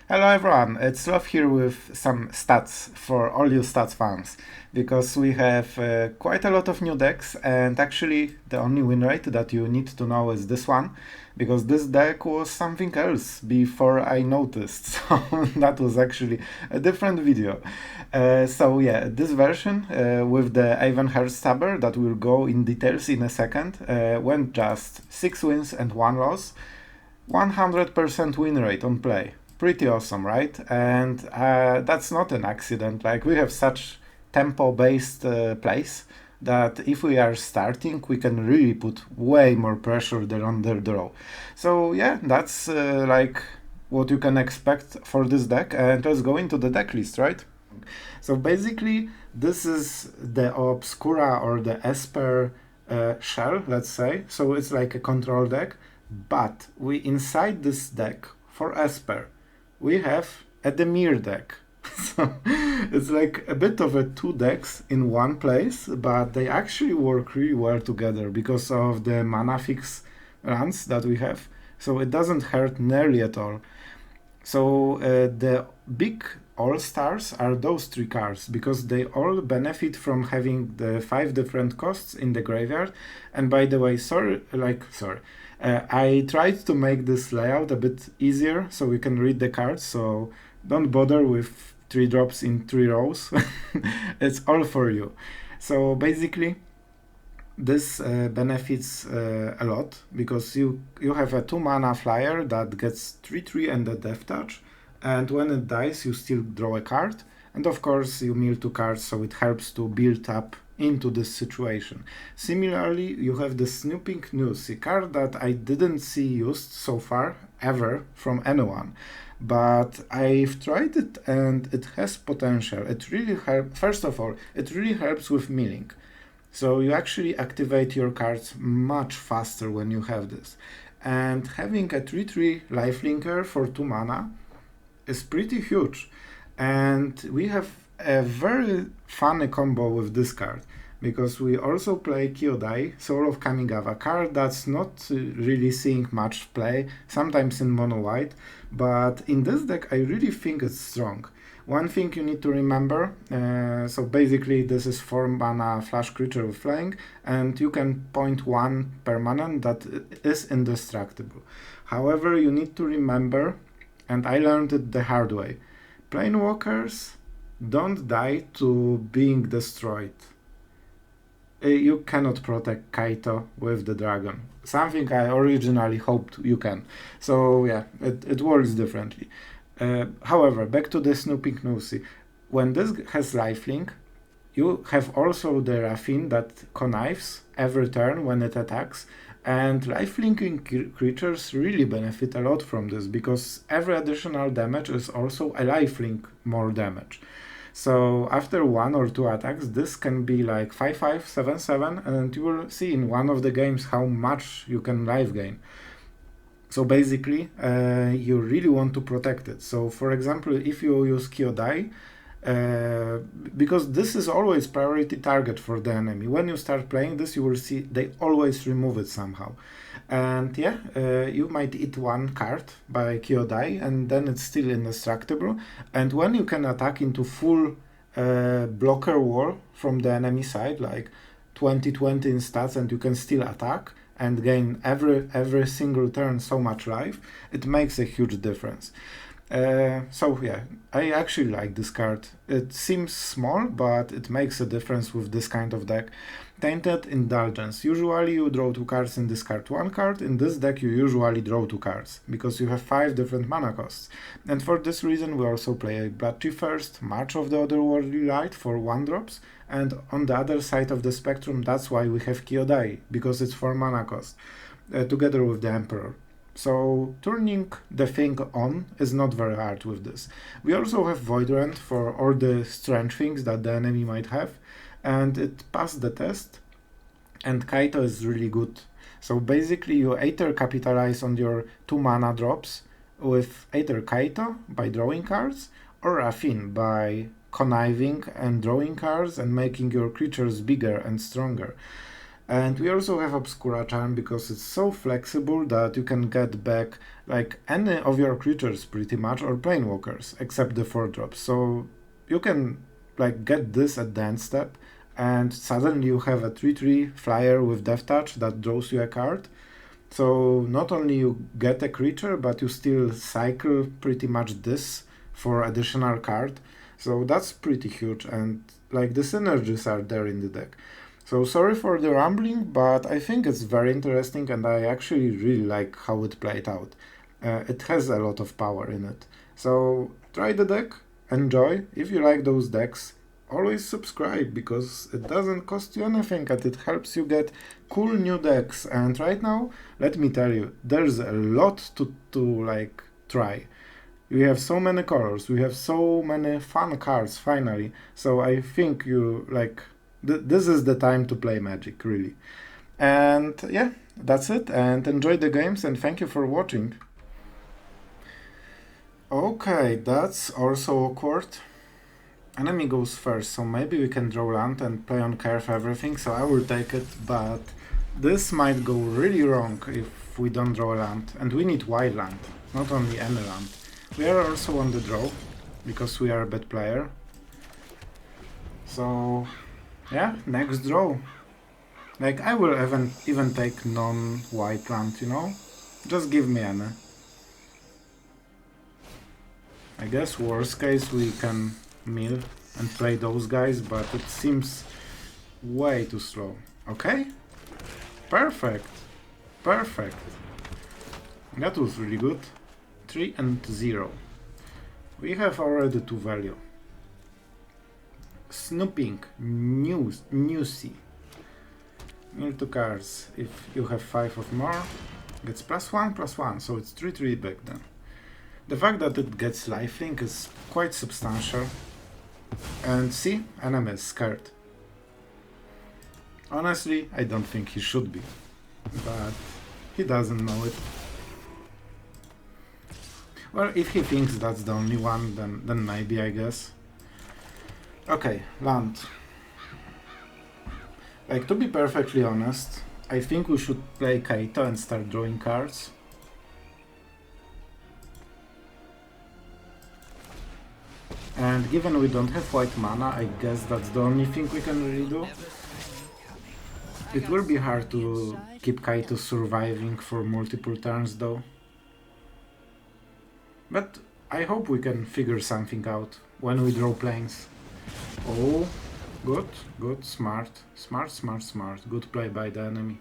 Hello everyone, it's Sloth here with some stats for all you stats fans, because we have quite a lot of new decks, and actually the only win rate that you need to know is this one, because this deck was something else before I noticed, so that was actually a different video. So yeah, this version with the Aven Heartstabber that will go in details in a second, went just 6 wins and 1 loss. 100% win rate on play. Pretty awesome, right? And that's not an accident. Like, we have such tempo-based plays that if we are starting, we can really put way more pressure than on their draw. So yeah, that's like what you can expect for this deck. And let's go into the deck list, right? So basically, this is the Obscura or the Esper shell, let's say. So it's like a control deck. But we inside this deck for Esper, we have a Dimir deck. So it's like a bit of a two decks in one place, but they actually work really well together because of the mana fix runs that we have. So it doesn't hurt nearly at all. So the big all-stars are those 3 cards because they all benefit from having the 5 different costs in the graveyard. And by the way, I tried to make this layout a bit easier so we can read the cards, so don't bother with 3 drops in 3 rows. It's all for you. So basically, this benefits a lot because you have a 2 mana flyer that gets 3/3 and a death touch, and when it dies you still draw a card, and of course you mill 2 cards, so it helps to build up into this situation. Similarly, you have the Snooping Newsie card that I didn't see used so far ever from anyone, but I've tried it and it has potential. It really helps. First of all, it really helps with milling. So you actually activate your cards much faster when you have this. And having a 3/3 lifelinker for 2 mana is pretty huge. And we have a very funny combo with this card, because we also play Kyodai, Soul of Kamigawa, card that's not really seeing much play, sometimes in mono white, but in this deck I really think it's strong. One thing you need to remember, so basically this is 4 mana flash creature with flying, and you can point 1 permanent that is indestructible. However, you need to remember, and I learned it the hard way, Planewalkers don't die to being destroyed. You cannot protect Kaito with the dragon. Something I originally hoped you can. So yeah, it works differently. However, back to the Snooping Newsie. When this has lifelink, you have also the Raffine that connives every turn when it attacks, and lifelinking creatures really benefit a lot from this, because every additional damage is also a lifelink more damage. So after 1 or 2 attacks, this can be like 5/5, 7/7, and you will see in one of the games how much you can life gain. So basically, you really want to protect it. So for example, if you use Kyodai, because this is always priority target for the enemy. When you start playing this, you will see they always remove it somehow. And yeah, you might eat 1 card by Kyodai, and then it's still indestructible. And when you can attack into full blocker wall from the enemy side, like 20/20 in stats, and you can still attack and gain every single turn so much life, it makes a huge difference. So yeah, I actually like this card. It seems small, but it makes a difference with this kind of deck. Tainted Indulgence. Usually you draw 2 cards and discard 1 card. In this deck you usually draw 2 cards, because you have 5 different mana costs. And for this reason we also play Bloodchief first, March of the Otherworldly Light for 1 drops, and on the other side of the spectrum that's why we have Kyodai, because it's 4 mana cost, together with the Emperor. So turning the thing on is not very hard with this. We also have Void Rend for all the strange things that the enemy might have, and it passed the test, and Kaito is really good. So basically you either capitalize on your 2 mana drops with either Kaito by drawing cards, or Raffine by conniving and drawing cards and making your creatures bigger and stronger. And we also have Obscura Charm because it's so flexible that you can get back like any of your creatures pretty much, or Planewalkers, except the 4-drops. So you can like get this at the end step, and suddenly you have a 3/3 flyer with Death Touch that draws you a card. So not only you get a creature, but you still cycle pretty much this for additional card. So that's pretty huge, and like the synergies are there in the deck. So sorry for the rambling, but I think it's very interesting, and I actually really like how it played out. It has a lot of power in it. So try the deck, enjoy. If you like those decks, always subscribe, because it doesn't cost you anything and it helps you get cool new decks. And right now, let me tell you, there's a lot to like try. We have so many colors, we have so many fun cards finally. So I think you like this is the time to play Magic, really. And yeah, that's it, and enjoy the games, and thank you for watching. Okay, that's also awkward. Enemy goes first, so maybe we can draw land and play on curve everything, so I will take it, but this might go really wrong if we don't draw a land, and we need wild land, not only any land. We are also on the draw, because we are a bad player. So yeah, next draw. Like, I will even take non-white land, you know? Just give me any. I guess worst case we can mill and play those guys, but it seems way too slow. Okay? Perfect. Perfect. That was really good. 3 and 0. We have already 2 value. Snooping Newsie. Mill 2 cards. If you have 5 or more, gets +1/+1, so it's 3/3 back then. The fact that it gets lifelink is quite substantial. And see, enemy is scared. Honestly, I don't think he should be, but he doesn't know it. Well, if he thinks that's the only one, then maybe, I guess. Okay, land. Like, to be perfectly honest, I think we should play Kaito and start drawing cards. And given we don't have white mana, I guess that's the only thing we can really do. It will be hard to keep Kaito surviving for multiple turns though. But I hope we can figure something out when we draw planes. Oh, good, good, smart, smart, smart, smart. Good play by the enemy.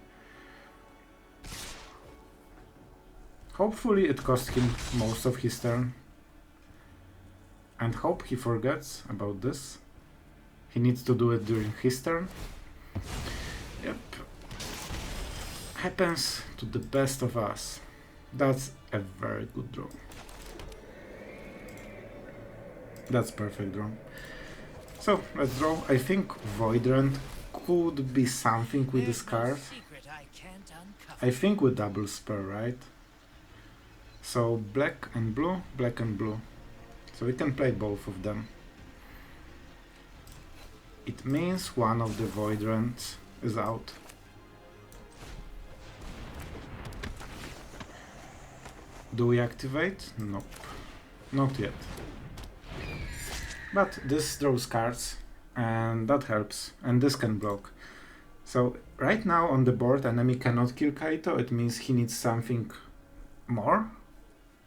Hopefully it cost him most of his turn. And hope he forgets about this. He needs to do it during his turn. Yep. Happens to the best of us. That's a very good draw. That's perfect draw. So, let's draw. I think Void Rend could be something with this card. I think we double spell, right? So, black and blue, black and blue. So we can play both of them. It means one of the Void Rends is out. Do we activate? Nope. Not yet. But this draws cards, and that helps, and this can block. So right now on the board enemy cannot kill Kaito, it means he needs something more.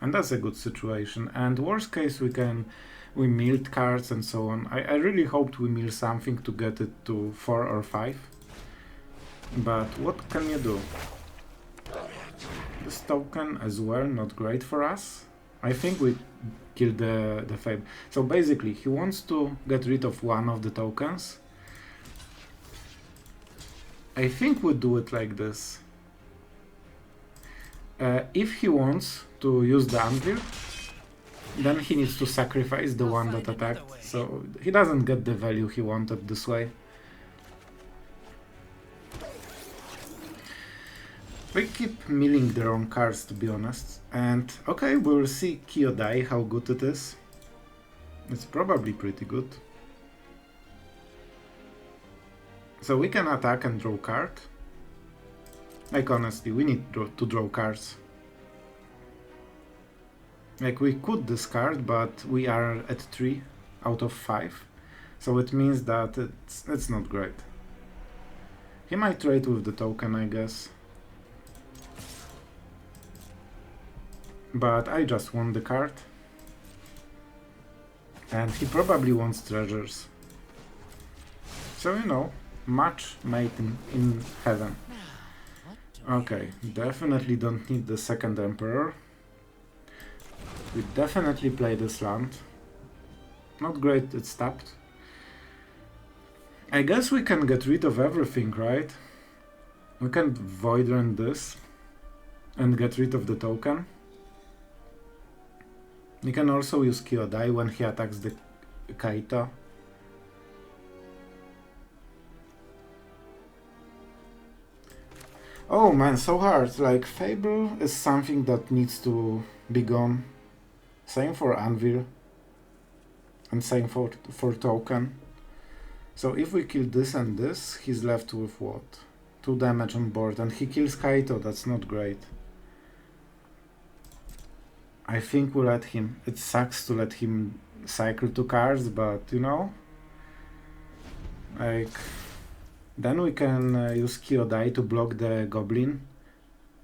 And that's a good situation. And worst case we milled cards and so on. I really hoped we mill something to get it to 4 or 5. But what can you do? This token as well, not great for us. I think we killed the Fable. So basically he wants to get rid of one of the tokens. I think we do it like this. If he wants to use the Anvil, then he needs to sacrifice the one that attacked, so he doesn't get the value he wanted this way. We keep milling the wrong cards, to be honest, and okay, we'll see Kyodai, how good it is. It's probably pretty good. So we can attack and draw card. Like honestly, we need to draw cards. Like we could discard, but we are at 3 out of 5. So it means that it's not great. He might trade with the token, I guess. But I just won the card. And he probably wants treasures. So, you know, match made in heaven. Okay, definitely don't need the second Emperor. We definitely play this land. Not great, it's tapped. I guess we can get rid of everything, right? We can Void Rend this and get rid of the token. We can also use Kyodai when he attacks the Kaito. Oh man, so hard. Like, Fable is something that needs to be gone. Same for Anvil. And same for token. So if we kill this and this, he's left with what? 2 damage on board, and he kills Kaito, that's not great. I think we let him. It sucks to let him cycle 2 cards, but you know? Like, then we can use Kyodai to block the Goblin,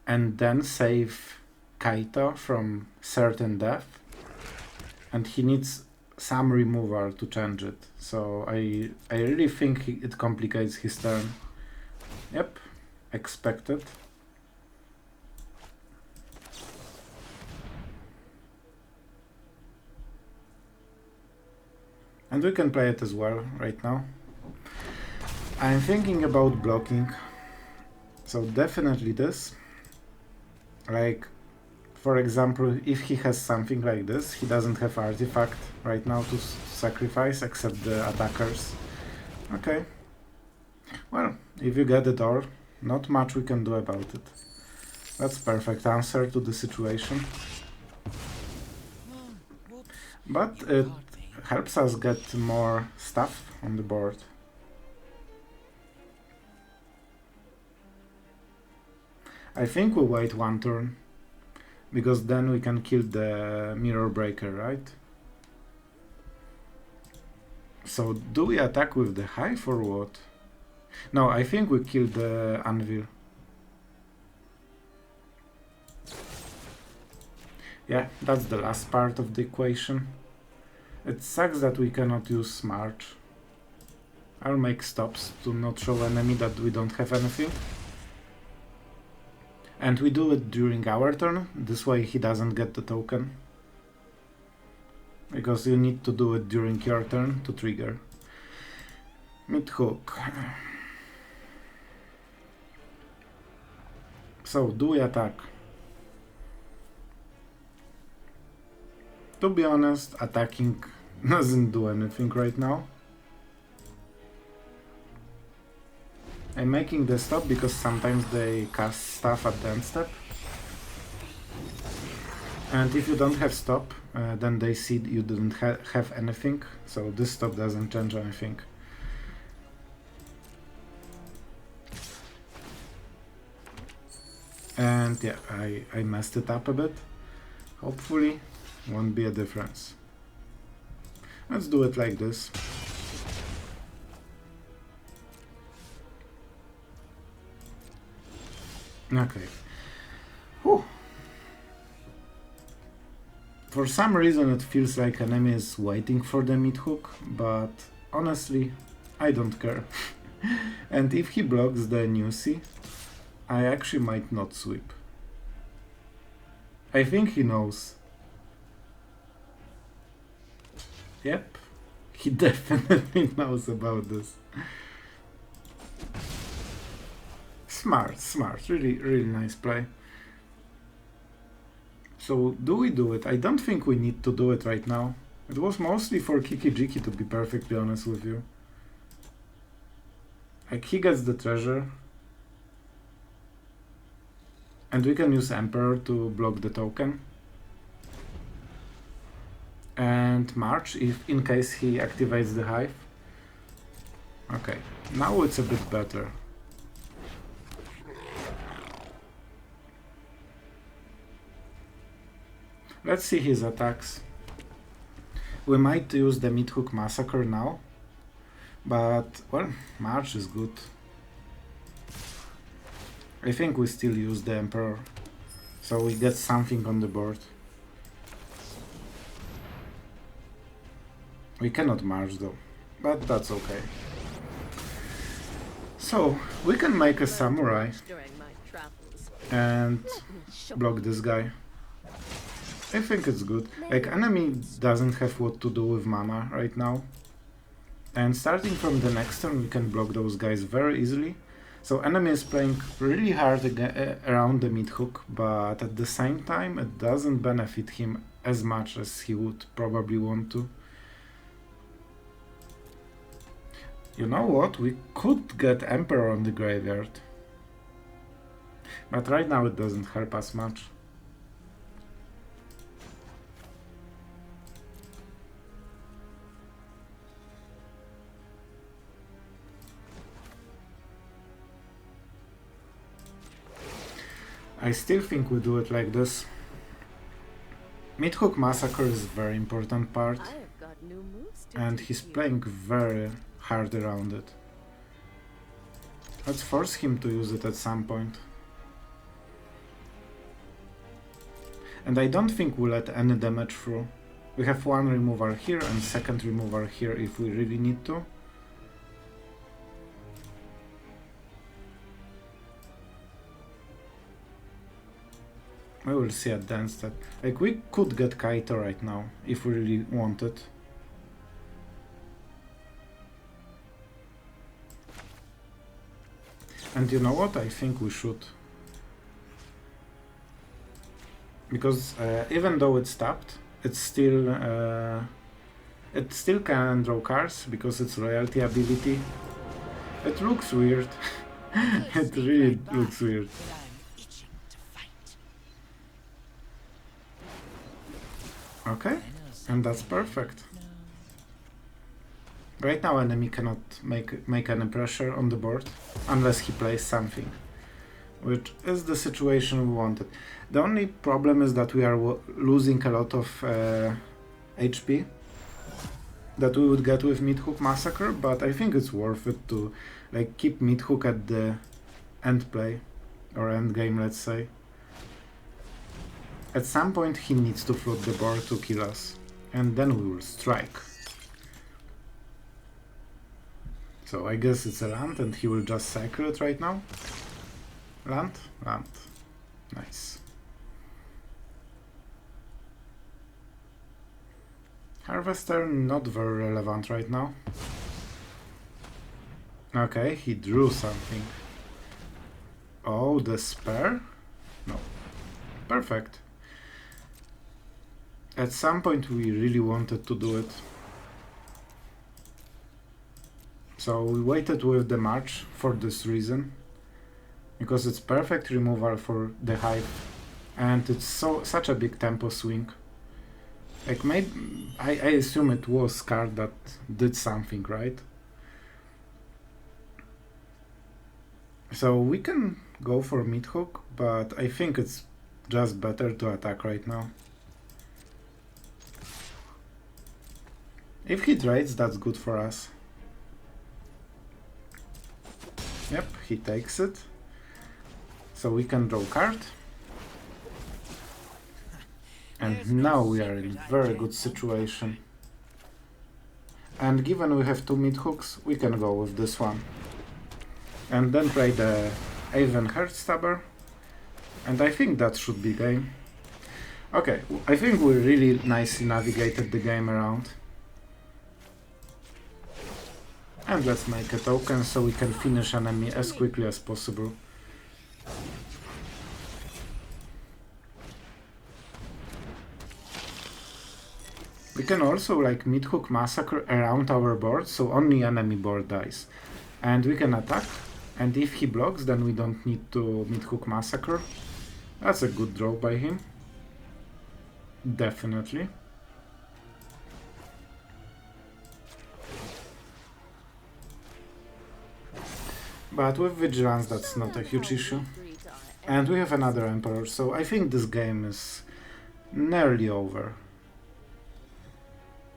and then save Kaito from certain death. And he needs some removal to change it, so I really think it complicates his turn. Yep, expected. And we can play it as well right now. I'm thinking about blocking, so definitely this. Like, for example, if he has something like this, he doesn't have artifact right now to sacrifice except the attackers. Okay. Well, if you get it all, not much we can do about it. That's perfect answer to the situation. But it helps us get more stuff on the board. I think we wait 1 turn. Because then we can kill the Mirror Breaker, right? So do we attack with the Hive or what? No, I think we kill the Anvil. Yeah, that's the last part of the equation. It sucks that we cannot use March. I'll make stops to not show enemy that we don't have anything. And we do it during our turn, this way he doesn't get the token. Because you need to do it during your turn to trigger. Meathook. So, do we attack? To be honest, attacking doesn't do anything right now. I'm making the stop because sometimes they cast stuff at the end step. And if you don't have stop, then they see you didn't have anything, so this stop doesn't change anything. And yeah, I messed it up a bit. Hopefully, won't be a difference. Let's do it like this. Okay. Whew. For some reason it feels like enemy is waiting for the Meathook, but honestly, I don't care. And if he blocks the Newsie, I actually might not sweep. I think he knows. Yep, he definitely knows about this. Smart, really nice play. So, do we do it? I don't think we need to do it right now. It was mostly for Kiki-Jiki, to be perfectly honest with you. Like, he gets the treasure. And we can use Emperor to block the token. And March, if in case he activates the Hive. Okay, now it's a bit better. Let's see his attacks. We might use the Meathook Massacre now, but, well, March is good. I think we still use the Emperor, so we get something on the board. We cannot march though, but that's okay. So, we can make a Samurai and block this guy. I think it's good. Like, enemy doesn't have what to do with mana right now. And starting from the next turn we can block those guys very easily. So enemy is playing really hard around the Meathook, but at the same time it doesn't benefit him as much as he would probably want to. You know what? We could get Emperor on the graveyard. But right now it doesn't help us much. I still think we do it like this. Meathook Massacre is a very important part, and he's playing very hard around it. Let's force him to use it at some point. And I don't think we'll let any damage through. We have one removal here and second removal here if we really need to. We will see at the end step. Like, we could get Kaito right now, if we really wanted. And you know what? I think we should. Because even though it's tapped, it still can draw cards, because it's royalty ability. It looks weird. It really looks weird. Okay, and that's perfect. Right now enemy cannot make any pressure on the board unless he plays something, which is the situation we wanted. The only problem is that we are losing a lot of HP that we would get with Meathook Massacre, but I think it's worth it to like keep Meathook at the end play, or end game, let's say. At some point he needs to float the board to kill us, and then we will strike. So I guess it's a land, and he will just cycle it right now. Land? Land. Nice. Harvester, not very relevant right now. Okay, he drew something. Oh, the spare? No. Perfect. At some point we really wanted to do it. So we waited with the March for this reason. Because it's perfect removal for the Hive. And it's such a big tempo swing. Like, maybe I assume it was card that did something, right? So we can go for Meathook, but I think it's just better to attack right now. If he trades, that's good for us. Yep, he takes it. So we can draw card. And now we are in a very good situation. And given we have two Meathooks, we can go with this one. And then play the Aven Heartstabber. And I think that should be game. Okay, I think we really nicely navigated the game around. And let's make a token so we can finish enemy as quickly as possible. We can also like Meathook Massacre around our board, so only enemy board dies. And we can attack, and if he blocks, then we don't need to Meathook Massacre. That's a good draw by him. Definitely. But with Vigilance that's not a huge issue. And we have another Emperor, so I think this game is nearly over.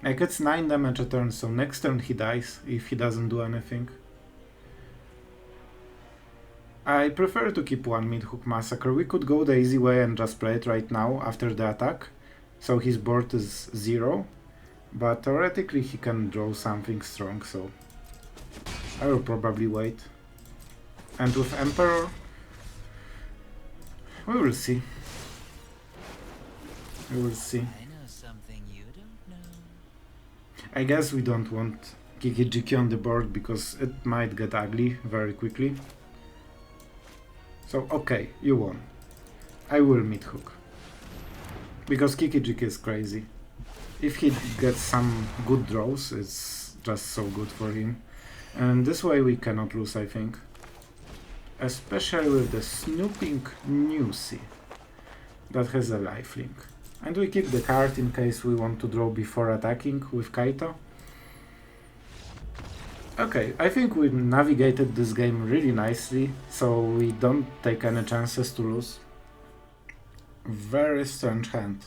Like, it's 9 damage a turn, so next turn he dies if he doesn't do anything. I prefer to keep one Meathook Massacre. We could go the easy way and just play it right now after the attack, so his board is 0, but theoretically he can draw something strong, so I will probably wait. And with Emperor, we will see. We will see. I know something you don't know. I guess we don't want Kikijiki on the board because it might get ugly very quickly. So, okay, you won. I will Meathook. Because Kikijiki is crazy. If he gets some good draws, it's just so good for him. And this way we cannot lose, I think. Especially with the Snooping Newsie that has a lifelink. And we keep the card in case we want to draw before attacking with Kaito. Okay, I think we navigated this game really nicely, so we don't take any chances to lose. Very strange hand.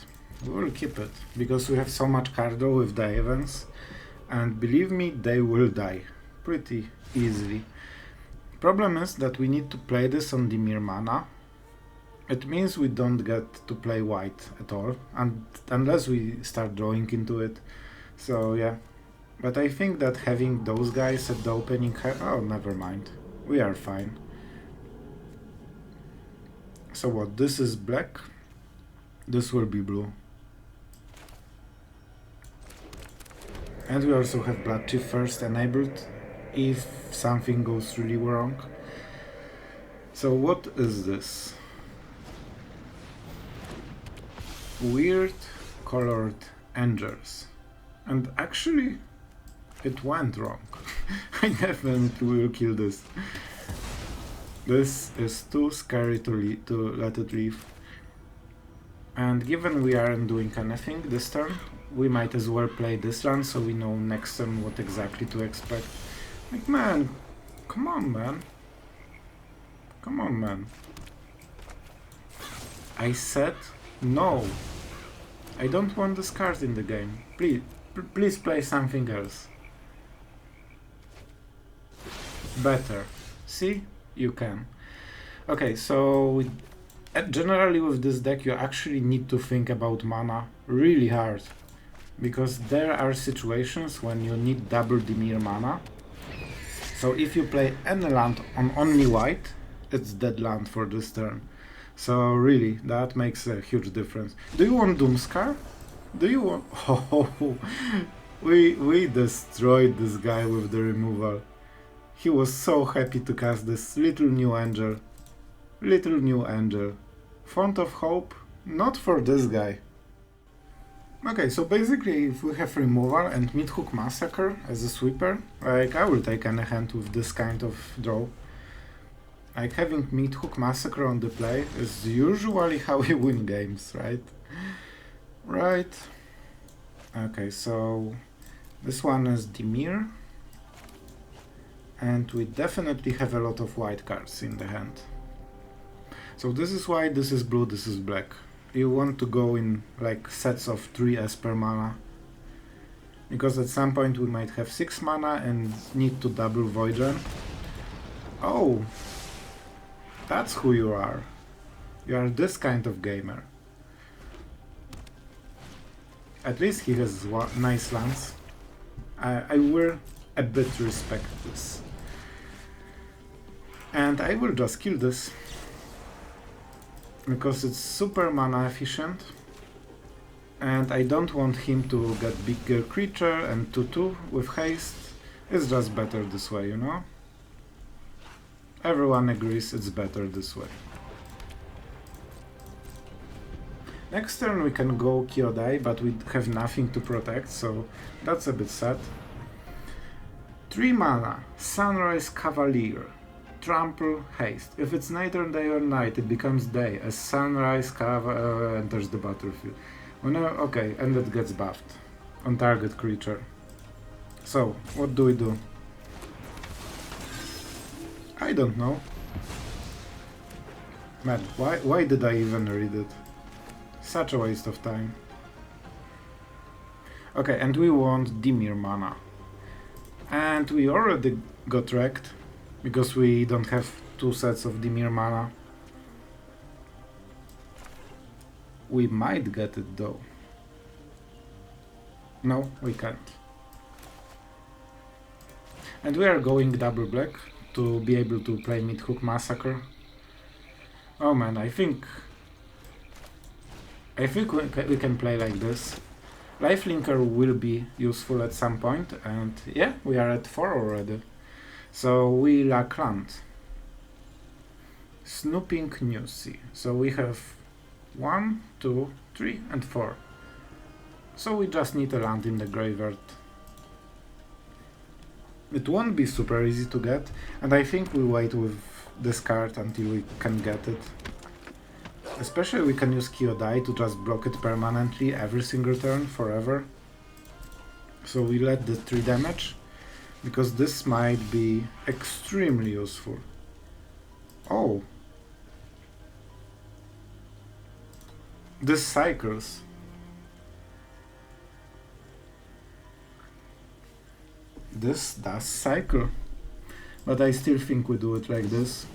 We will keep it, because we have so much card draw with the Avens, and believe me, they will die pretty easily. Problem is that we need to play this on Dimir mana. It means we don't get to play white at all, and unless we start drawing into it. So yeah. But I think that having those guys at the opening... Oh, never mind. We are fine. So what, this is black? This will be blue. And we also have Bloodchief first enabled, if something goes really wrong. So what is this? Weird colored angels. And actually... it went wrong. I definitely will kill this. This is too scary to let it leave. And given we aren't doing anything this turn, we might as well play this run so we know next turn what exactly to expect. Like, man, come on, man. Come on, man. I said no. I don't want this card in the game. Please play something else. Better. See? You can. Okay, so generally with this deck you actually need to think about mana really hard, because there are situations when you need double Dimir mana. So if you play any land on only white, it's dead land for this turn. So really, that makes a huge difference. Do you want Doomscar? Do you want... Oh, we destroyed this guy with the removal. He was so happy to cast this little new angel. Little new angel. Font of Hope? Not for this guy. Okay, so basically if we have removal and Meathook Massacre as a sweeper, like, I will take any hand with this kind of draw. Like, having Meathook Massacre on the play is usually how we win games, right? Right. Okay, so this one is Dimir. And we definitely have a lot of white cards in the hand. So this is white, this is blue, this is black. You want to go in like sets of 3 as per mana. Because at some point we might have 6 mana and need to double Void Rend. Oh! That's who you are. You are this kind of gamer. At least he has nice lands. I will a bit respect this. And I will just kill this. Because it's super mana efficient. And I don't want him to get bigger creature and 2/2 with haste. It's just better this way, you know? Everyone agrees it's better this way. Next turn we can go Kyodai, but we have nothing to protect, so that's a bit sad. 3 mana, Sunrise Cavalier, Trample, Haste. If it's neither day or night, it becomes day, as Sunrise Cavalier enters the battlefield. Okay, and it gets buffed on target creature. So, what do we do? I don't know. Man, why did I even read it? Such a waste of time. Okay, and we want Dimir mana. And we already got wrecked, because we don't have 2 sets of Dimir mana. We might get it though. No, we can't. And we are going double black to be able to play Meathook Massacre. Oh man, I think we can play like this. Lifelinker will be useful at some point, and yeah, we are at 4 already. So we lack land. Snooping Newsie. So we have 1, 2, 3 and 4. So we just need a land in the graveyard. It won't be super easy to get, and I think we wait with this card until we can get it. Especially we can use Kyodai to just block it permanently every single turn, forever. So we let the 3 damage, because this might be extremely useful. Oh! This cycles. This does cycle. But I still think we do it like this.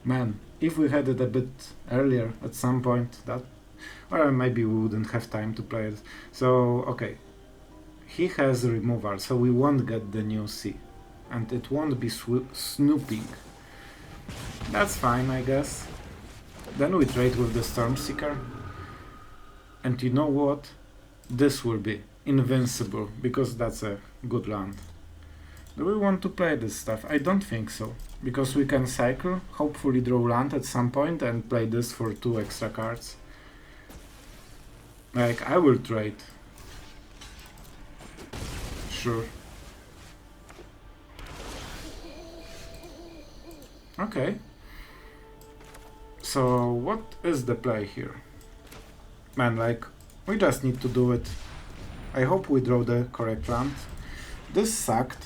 Man, if we had it a bit earlier at some point, that... Or maybe we wouldn't have time to play it. So, okay. He has removal, so we won't get the new C. And it won't be snooping. That's fine, I guess. Then we trade with the Stormseeker. And you know what? This will be invincible, because that's a good land. Do we want to play this stuff? I don't think so. Because we can cycle, hopefully draw land at some point, and play this for 2 extra cards. Like, I will trade. Sure. Okay. So, what is the play here? Man, like, we just need to do it. I hope we draw the correct land. This sucked,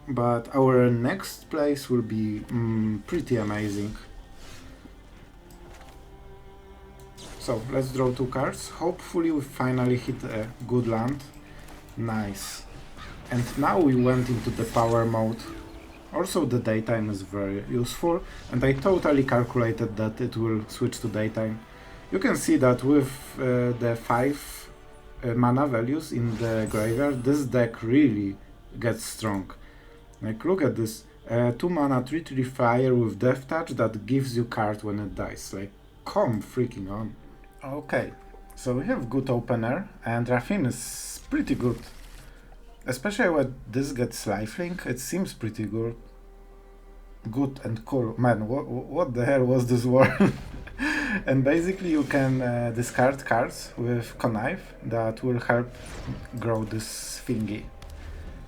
but our next place will be pretty amazing. So, let's draw 2 cards. Hopefully we finally hit a good land. Nice. And now we went into the power mode. Also the daytime is very useful, and I totally calculated that it will switch to daytime. You can see that with the 5 mana values in the graveyard, this deck really gets strong. Like, look at this, 2 mana 3/3 fire with Death Touch that gives you card when it dies. Like, come freaking on. Okay, so we have good opener, and Raffine is pretty good. Especially when this gets lifelink, it seems pretty good. Good and cool. Man, what the hell was this word? And basically you can discard cards with Connive that will help grow this thingy.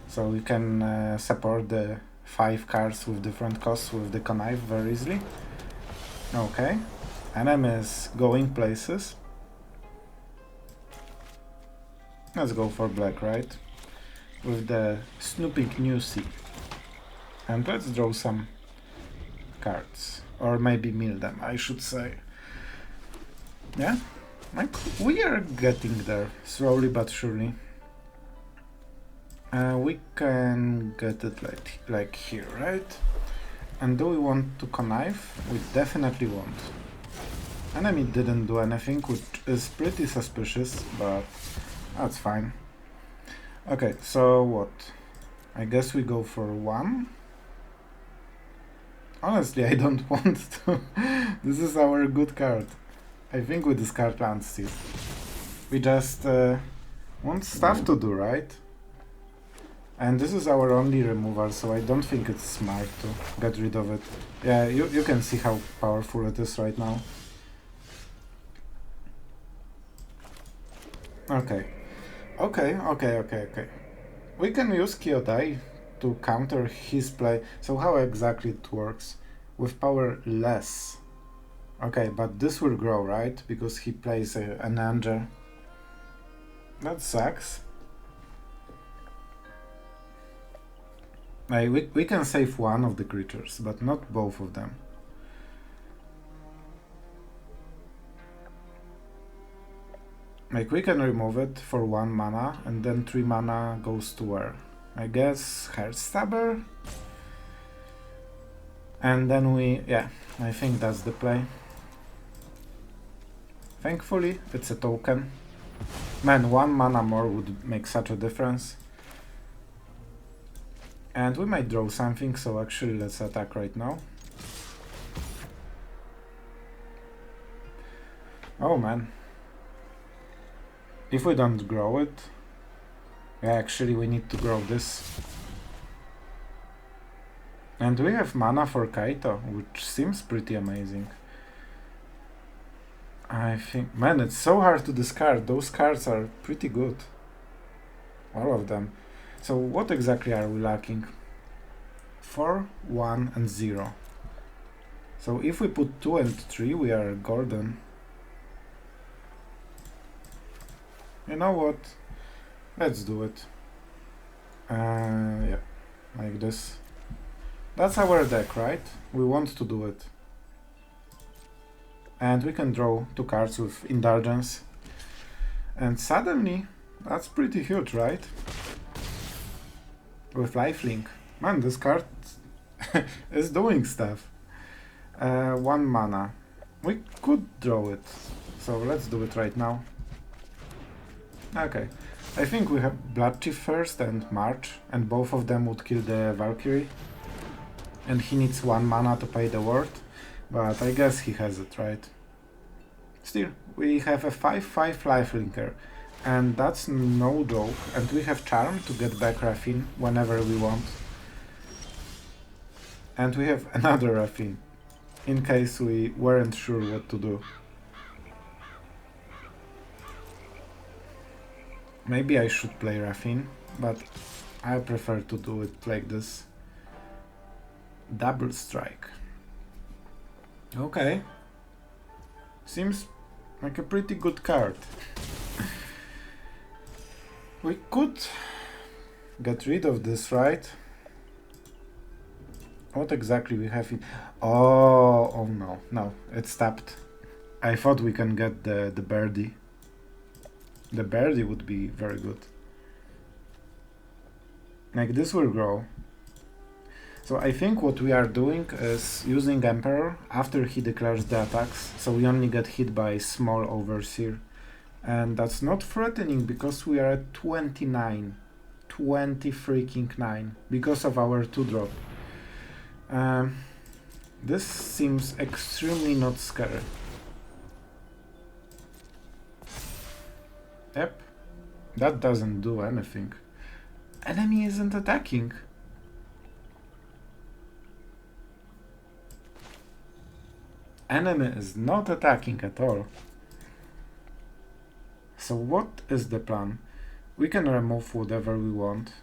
So you can support the 5 cards with different costs with the Connive very easily. Okay. Enemy is going places. Let's go for black, right? With the Snooping Newsie. And let's draw some cards. Or maybe mill them, I should say. Yeah? Like, we are getting there, slowly but surely. We can get it like here, right? And do we want to connive? We definitely want. Enemy didn't do anything, which is pretty suspicious, but that's fine. Okay, so what? I guess we go for 1. Honestly, I don't want to. This is our good card. I think we discard land still. We just want stuff to do, right? And this is our only removal, so I don't think it's smart to get rid of it. Yeah, you can see how powerful it is right now. Okay. Okay. We can use Kyodai to counter his play. So how exactly it works? With power less. Okay, but this will grow, right? Because he plays an Anger. That sucks. We can save one of the creatures, but not both of them. Like, we can remove it for 1 mana, and then 3 mana goes to where? I guess Heartstabber? And then we... yeah, I think that's the play. Thankfully, it's a token. Man, 1 mana more would make such a difference. And we might draw something, so actually let's attack right now. Oh man. If we don't grow it... yeah, actually we need to grow this. And we have mana for Kaito, which seems pretty amazing. I think... man, it's so hard to discard. Those cards are pretty good. All of them. So what exactly are we lacking? 4, 1 and 0. So if we put 2 and 3, we are golden. You know what? Let's do it. Yeah, like this. That's our deck, right? We want to do it. And we can draw 2 cards with Indulgence. And suddenly, that's pretty huge, right? With Lifelink. Man, this card is doing stuff. 1 mana. We could draw it. So let's do it right now. Okay. I think we have Bloodchief first and March, and both of them would kill the Valkyrie. And he needs 1 mana to pay the ward, but I guess he has it, right? Still, we have a 5/5 lifelinker, and that's no joke, and we have Charm to get back Raffine whenever we want. And we have another Raffine, in case we weren't sure what to do. Maybe I should play Raffine, but I prefer to do it like this. Double strike. Okay. Seems like a pretty good card. We could get rid of this, right? What exactly we have in... oh no, no, it's tapped. I thought we can get the birdie. The birdie would be very good. Like, this will grow. So I think what we are doing is using Emperor after he declares the attacks, so we only get hit by small Overseer. And that's not threatening because we are at 29. 20 freaking 9 because of our 2-drop. This seems extremely not scary. Yep, that doesn't do anything. Enemy isn't attacking. Enemy is not attacking at all. So what is the plan? We can remove whatever we want.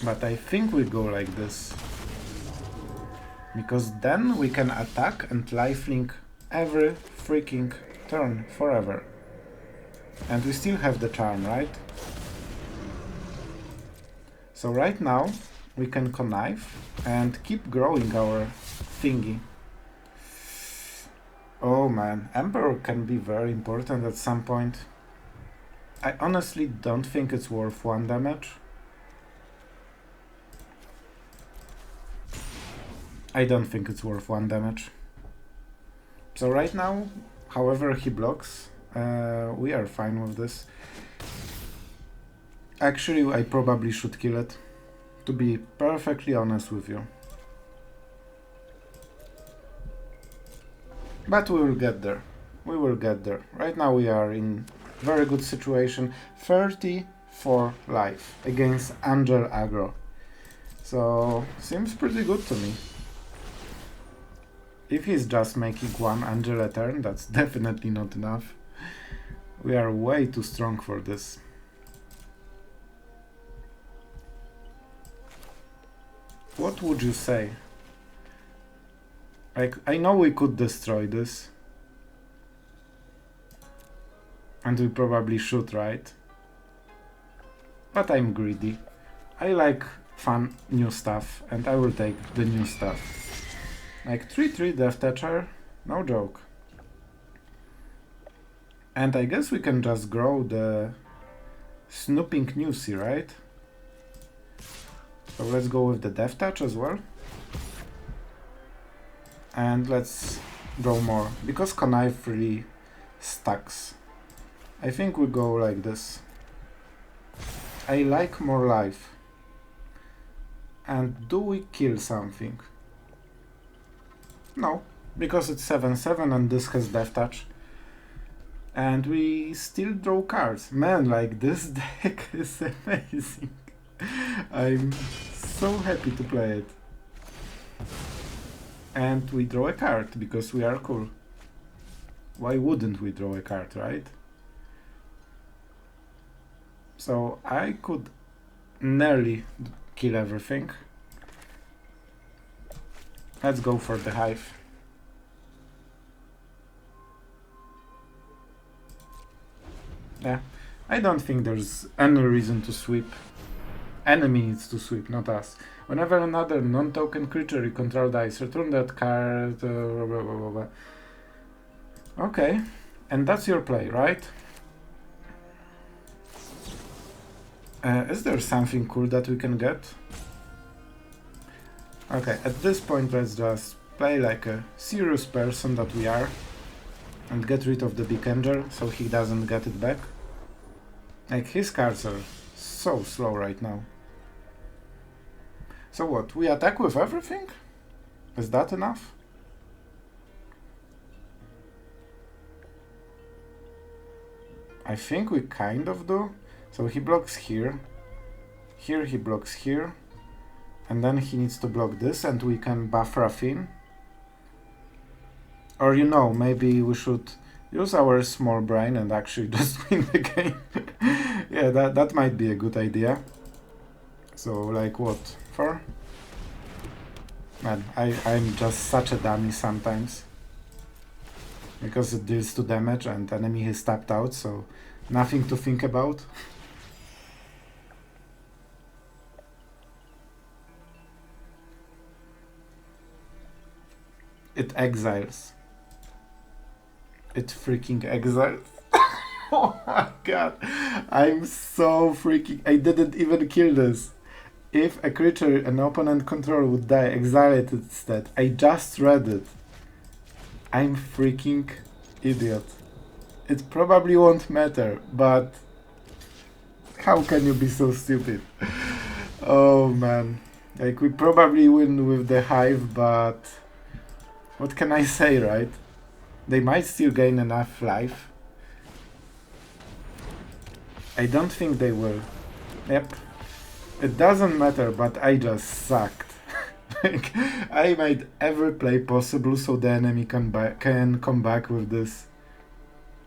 But I think we go like this. Because then we can attack and lifelink every freaking turn forever. And we still have the charm, right? So right now we can connive and keep growing our thingy. Oh man, Emperor can be very important at some point. I honestly don't think it's worth 1 damage. I don't think it's worth 1 damage. So right now, however he blocks, we are fine with this. Actually, I probably should kill it, to be perfectly honest with you. But we will get there. We will get there. Right now we are in very good situation. 34 life against Angel aggro. So, seems pretty good to me. If he's just making 1 Angel a turn, that's definitely not enough. We are way too strong for this. What would you say? Like, I know we could destroy this. And we probably should, right? But I'm greedy. I like fun new stuff, and I will take the new stuff. Like 3/3 Death Toucher, no joke. And I guess we can just grow the Snooping Newsie, right? So let's go with the Death Touch as well. And let's draw more, because Connive really stacks. I think we go like this. I like more life. And do we kill something? No, because it's 7/7 and this has Death Touch. And we still draw cards. Man, like this deck is amazing. I'm so happy to play it. And we draw a card because we are cool. Why wouldn't we draw a card, right? So I could nearly kill everything. Let's go for the Hive. Yeah, I don't think there's any reason to sweep. Enemy needs to sweep, not us. Whenever another non-token creature you control dies, return that card. Blah, blah, blah, blah. Okay, and that's your play, right? Is there something cool that we can get? Okay, at this point let's just play like a serious person that we are and get rid of the big angel so he doesn't get it back. Like, his cards are so slow right now. So what, we attack with everything? Is that enough? I think we kind of do. So he blocks here. Here he blocks here. And then he needs to block this and we can buff Raffine. Or, you know, maybe we should use our small brain and actually just win the game. Yeah, that might be a good idea. So, like what? 4? Man, I'm just such a dummy sometimes. Because it deals 2 damage and enemy is tapped out, so nothing to think about. It exiles. It freaking exiles. Oh my god. I'm so freaking... I didn't even kill this. If a creature an opponent control would die, exile it instead. I just read it. I'm freaking idiot. It probably won't matter, but... How can you be so stupid? Oh man. Like, we probably win with the Hive, but... What can I say, right? They might still gain enough life. I don't think they will. Yep. It doesn't matter, but I just sucked. Like, I made every play possible so the enemy can come back with this.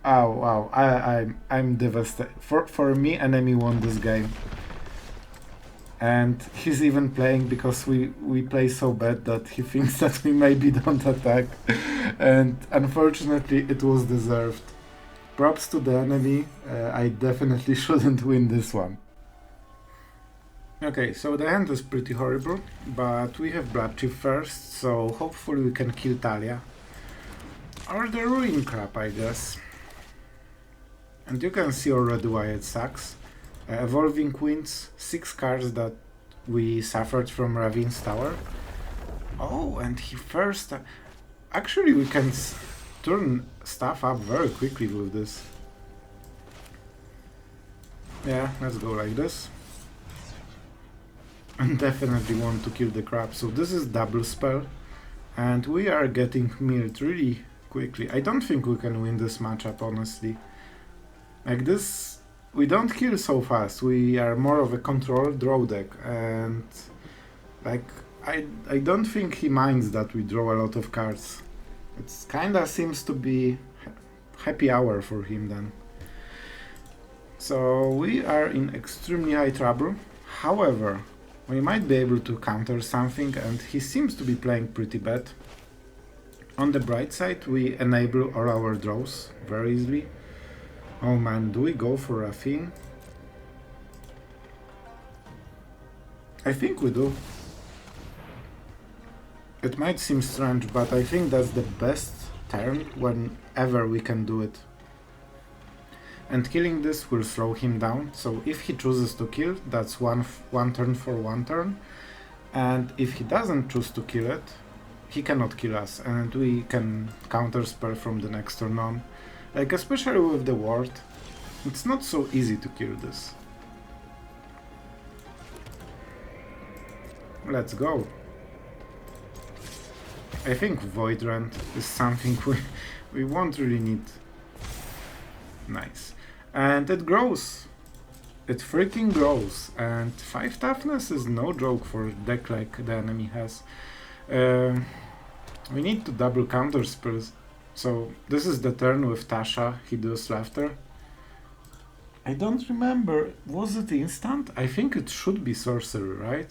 Oh wow, I'm devastated. For me, enemy won this game. And he's even playing because we play so bad that he thinks that we maybe don't attack. And unfortunately, it was deserved. Props to the enemy. I definitely shouldn't win this one. Okay, so the end is pretty horrible, but we have Bloodchief first, so hopefully we can kill Talia. Or the Ruin Crab, I guess. And you can see already why it sucks. Evolving Winds, 6 cards that we suffered from Ravine's tower. Oh, and he first... Actually, we can turn stuff up very quickly with this. Yeah, let's go like this. And definitely want to kill the crab. So this is double spell. And we are getting milled really quickly. I don't think we can win this matchup, honestly. Like this... We don't kill so fast, we are more of a control draw deck, and like I don't think he minds that we draw a lot of cards. It kinda seems to be happy hour for him then. So we are in extremely high trouble. However, we might be able to counter something, and he seems to be playing pretty bad. On the bright side, we enable all our draws very easily. Oh man, do we go for Raffine? I think we do. It might seem strange, but I think that's the best turn whenever we can do it. and killing this will slow him down. So if he chooses to kill, that's one turn for 1 turn, and if he doesn't choose to kill it, he cannot kill us, and we can counterspell from the next turn on. Like, especially with the ward, it's not so easy to kill this. Let's go. I think Void Rend is something we won't really need. Nice. And it grows. It freaking grows. And 5 toughness is no joke for a deck like the enemy has. We need to double counter spells. So this is the turn with Tasha, Hideous Laughter. I don't remember, was it instant? I think it should be sorcery, right?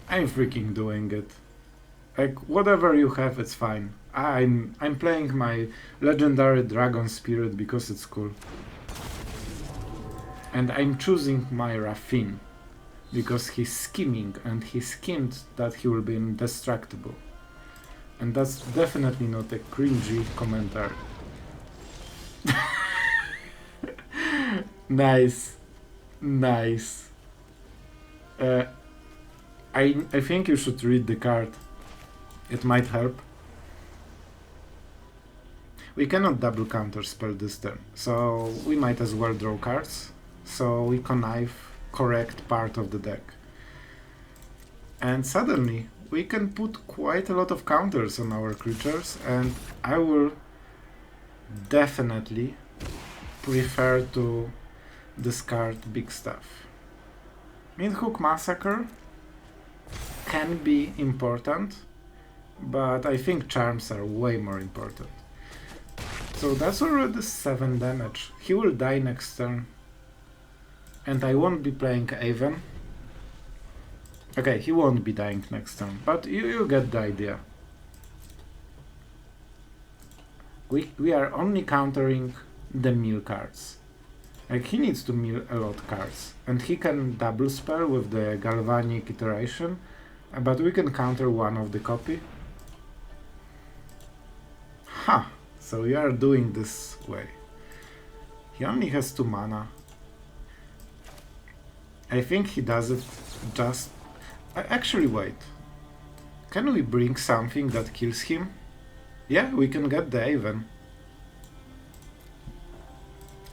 I'm freaking doing it. Like, whatever you have, it's fine. I'm playing my legendary Dragon Spirit because it's cool. And I'm choosing my Raffine because he's scheming, and he schemed that he will be indestructible. And that's definitely not a cringy commentary. Nice. Nice. I think you should read the card. It might help. We cannot double counter spell this turn, so we might as well draw cards, so we connive correct part of the deck. And suddenly we can put quite a lot of counters on our creatures, and I will definitely prefer to discard big stuff. Meathook Massacre can be important, but I think charms are way more important. So that's already 7 damage. He will die next turn. And I won't be playing Aven. Okay, he won't be dying next turn, but you get the idea. We are only countering the mill cards. Like, he needs to mill a lot cards. And he can double spell with the Galvanic Iteration, but we can counter one of the copy. Ha! So you are doing this way. He only has 2 mana. I think he does it just... Actually, wait. Can we bring something that kills him? Yeah, we can get the Aven.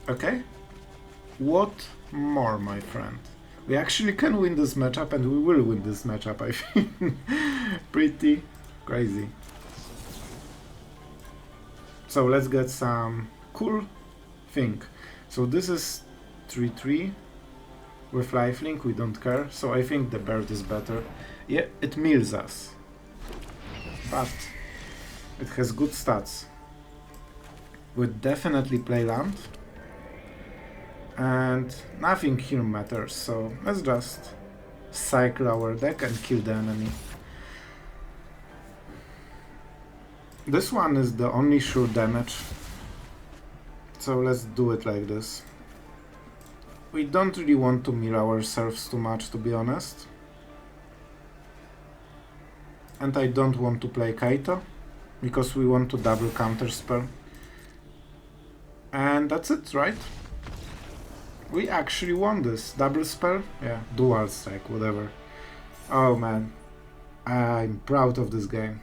Okay. What more, my friend? We actually can win this matchup, and we will win this matchup, I think. Pretty crazy. So let's get some cool thing. So this is 3/3 with lifelink, we don't care. So I think the bird is better. Yeah, it mills us, but it has good stats. We'd definitely play land, and nothing here matters. So let's just cycle our deck and kill the enemy. This one is the only sure damage, so let's do it like this. We don't really want to mill ourselves too much, to be honest. And I don't want to play Kaito, because we want to double counter spell. And that's it, right? We actually won this. Double spell? Yeah, dual strike, whatever. Oh man, I'm proud of this game.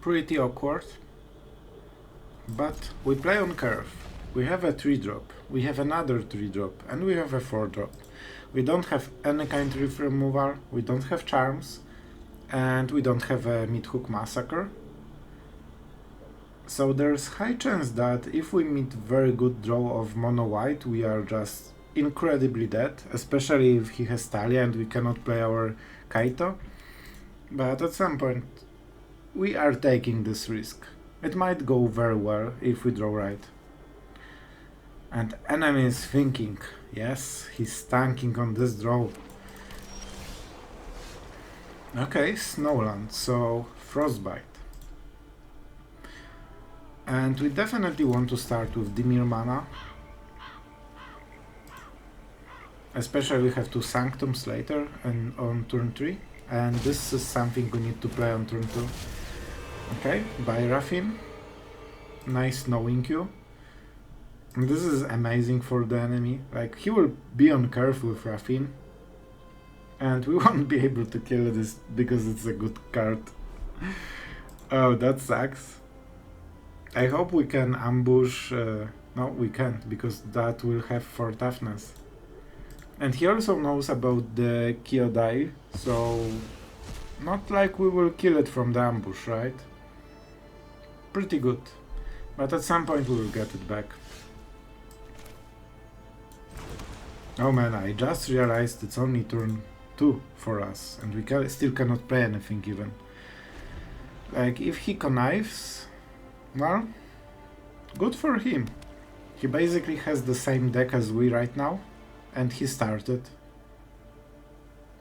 Pretty awkward, but we play on curve. We have a 3-drop, we have another 3-drop, and we have a 4-drop. We don't have any kind of removal, we don't have charms, and we don't have a Meathook Massacre. So there's high chance that if we meet very good draw of mono white, we are just incredibly dead, especially if he has Talia and we cannot play our Kaito. But at some point we are taking this risk. It might go very well if we draw right. And enemy is thinking, yes, he's tanking on this draw. Okay, Snowland, so Frostbite. And we definitely want to start with Dimir mana. Especially we have 2 Sanctums later and on turn 3. And this is something we need to play on turn 2. Okay, by Raffine. nice knowing you. And this is amazing for the enemy. Like, he will be on curve with Raffine. And we won't be able to kill this because it's a good card. Oh, that sucks. I hope we can ambush... no, we can't, because that will have 4 toughness. And he also knows about the Kyodai, so... not like we will kill it from the ambush, right? Pretty good. But at some point we will get it back. Oh man, I just realized it's only turn 2 for us, and we still cannot play anything even. Like, if he connives, well, good for him. He basically has the same deck as we right now, and he started.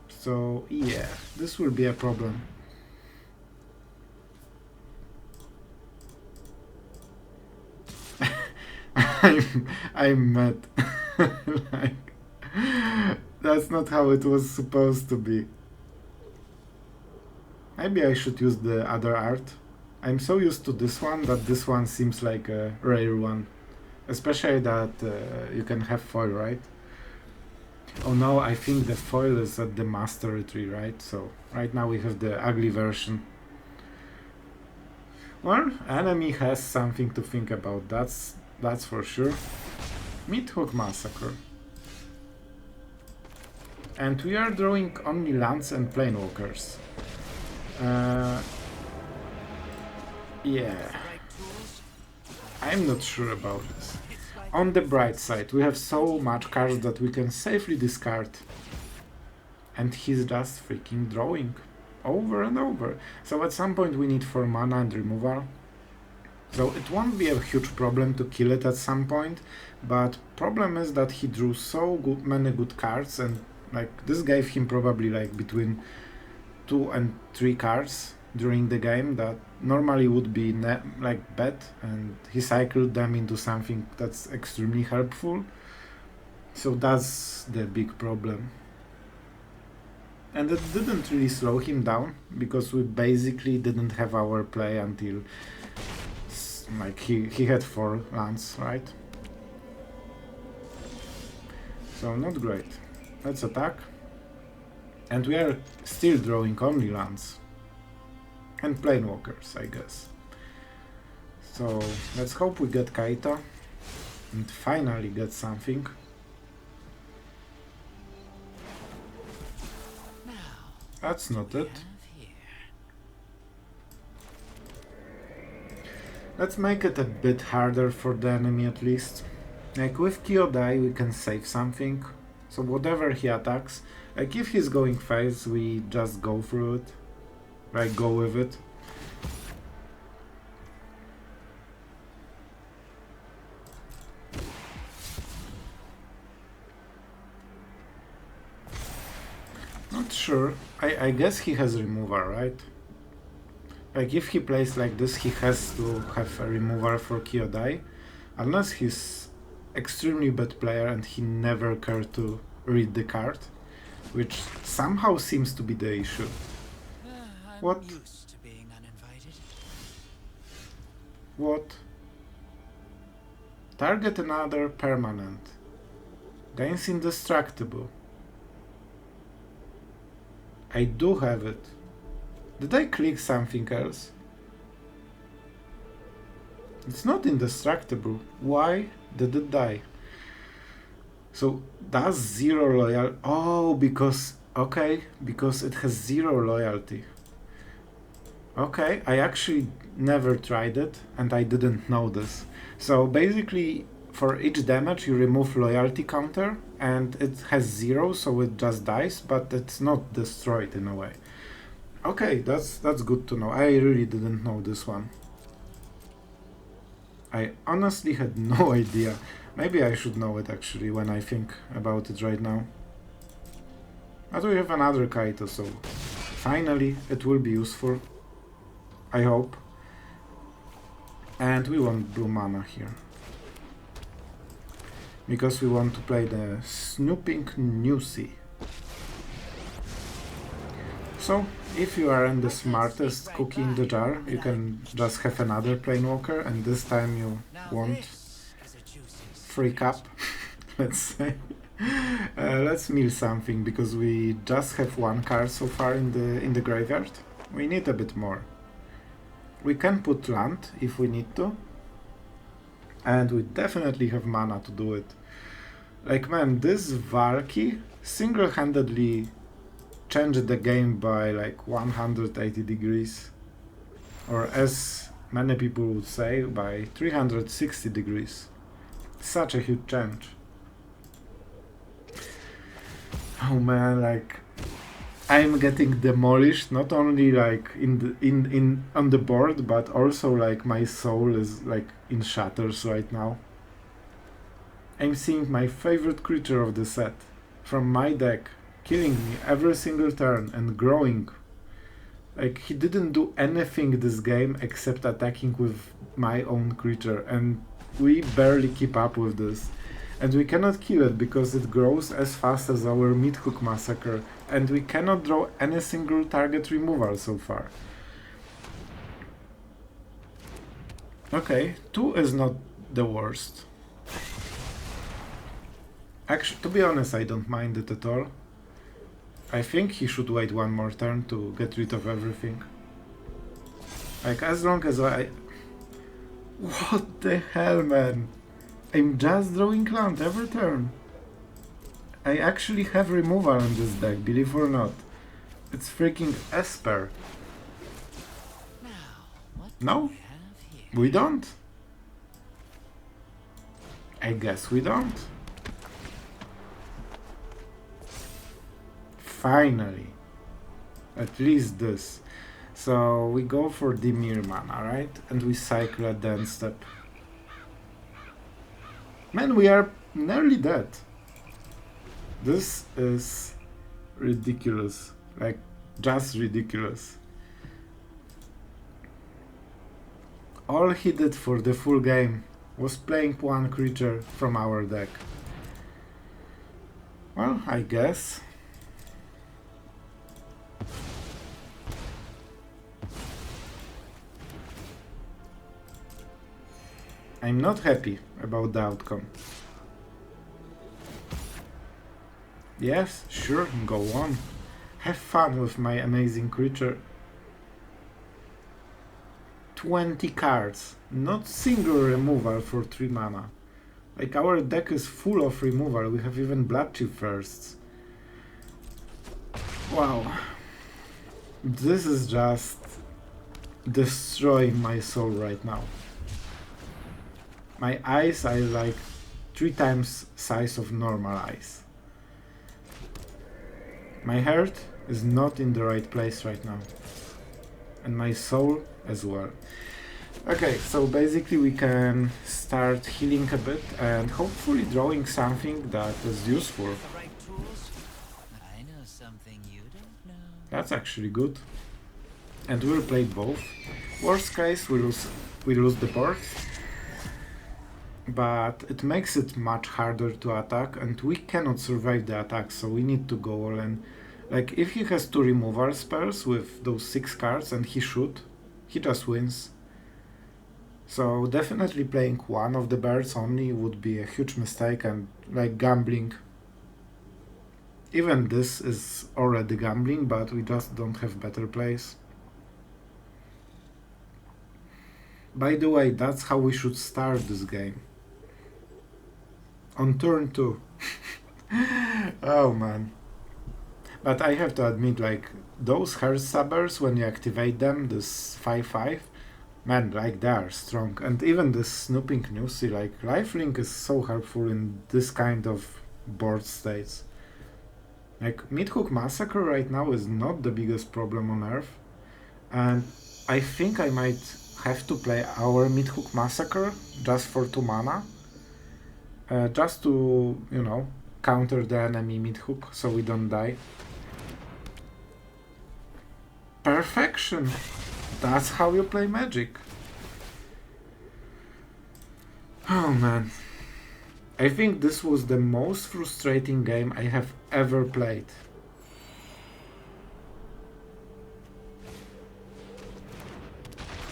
So yeah, this will be a problem. I'm mad. Like, that's not how it was supposed to be. Maybe I should use the other art. I'm so used to this one that this one seems like a rare one. Especially that you can have foil, right? Oh no, I think the foil is at the mastery tree, right? So right now we have the ugly version. Well, enemy has something to think about, that's for sure. Meathook Massacre. And we are drawing only lands and planewalkers. Yeah. I'm not sure about this. On the bright side, we have so much cards that we can safely discard. And he's just freaking drawing. Over and over. So at some point we need 4 mana and removal. So it won't be a huge problem to kill it at some point. But problem is that he drew so many good cards, and like this gave him probably like between 2 and 3 cards during the game that normally would be like bad, and he cycled them into something that's extremely helpful. So that's the big problem. And it didn't really slow him down, because we basically didn't have our play until like he had 4 lands, right? So not great. Let's attack. And we are still drawing only lands. And planewalkers, I guess. So let's hope we get Kaito and finally get something. That's not it. Let's make it a bit harder for the enemy at least. Like with Kyodai we can save something. So whatever he attacks, like if he's going fast, we just go through it. Like, go with it. Not sure. I guess he has removal, right? Like, if he plays like this, he has to have a removal for Kyodai. Unless he's extremely bad player and he never cared to read the card. Which somehow seems to be the issue. What? Used to being uninvited. What? Target another permanent. Gains indestructible. I do have it. Did I click something else? It's not indestructible. Why did it die? So does 0 loyal? Oh, because okay, because it has 0 loyalty. Okay, I actually never tried it and I didn't know this. So basically for each damage you remove loyalty counter and it has 0, so it just dies, but it's not destroyed in a way. Okay, that's good to know. I really didn't know this one. I honestly had no idea. Maybe I should know it actually when I think about it right now. But we have another Kaito, so finally it will be useful. I hope. And we want blue mana here. Because we want to play the Snooping Newsie. So, if you aren't the smartest cookie in the jar, you can just have another Planewalker, and this time you won't freak up, let's say. Let's mill something, because we just have one card so far in the graveyard. We need a bit more. We can put land if we need to, and we definitely have mana to do it. Like, man, this Valky single-handedly changed the game by like 180 degrees, or as many people would say, by 360 degrees. Such a huge change. Oh man, like, I'm getting demolished, not only like on the board, but also like my soul is like in shatters right now. I'm seeing my favorite creature of the set from my deck killing me every single turn and growing. Like, he didn't do anything this game except attacking with my own creature, and we barely keep up with this. And we cannot kill it because it grows as fast as our Meathook Massacre, and we cannot draw any single target removal so far. Okay, 2 is not the worst. Actually, to be honest, I don't mind it at all. I think he should wait one more turn to get rid of everything. Like, as long as I... What the hell, man? I'm just drawing land every turn. I actually have removal on this deck, believe or not. It's freaking Esper. No? We don't? I guess we don't. Finally. At least this. So we go for Dimir mana, right? And we cycle a Dance Step. Man, we are nearly dead. This is ridiculous. Like, just ridiculous. All he did for the full game was playing one creature from our deck. Well, I guess. I'm not happy about the outcome. Yes, sure, go on. Have fun with my amazing creature. 20 cards, not single removal for 3 mana. Like, our deck is full of removal, we have even Bloodchief firsts. Wow. This is just destroying my soul right now. My eyes are like 3 times size of normal eyes. My heart is not in the right place right now. And my soul as well. Okay, so basically we can start healing a bit and hopefully drawing something that is useful. That's actually good. And we'll play both. Worst case, we lose the board. But it makes it much harder to attack, and we cannot survive the attack, so we need to go all in. Like, if he has 2 removal spells with those 6 cards, and he should, he just wins. So definitely playing one of the birds only would be a huge mistake and like gambling. Even this is already gambling, but we just don't have better plays. By the way, that's how we should start this game. On turn 2. Oh man. But I have to admit, like, those Heartstabbers, when you activate them, this 5/5, man, like, they are strong. And even this Snooping Newsie, like, lifelink is so helpful in this kind of board states. Like, Meathook Massacre right now is not the biggest problem on Earth. And I think I might have to play our Meathook Massacre just for 2 mana. Just to, you know, counter the enemy Meathook so we don't die. Perfection! That's how you play Magic. Oh man. I think this was the most frustrating game I have ever played.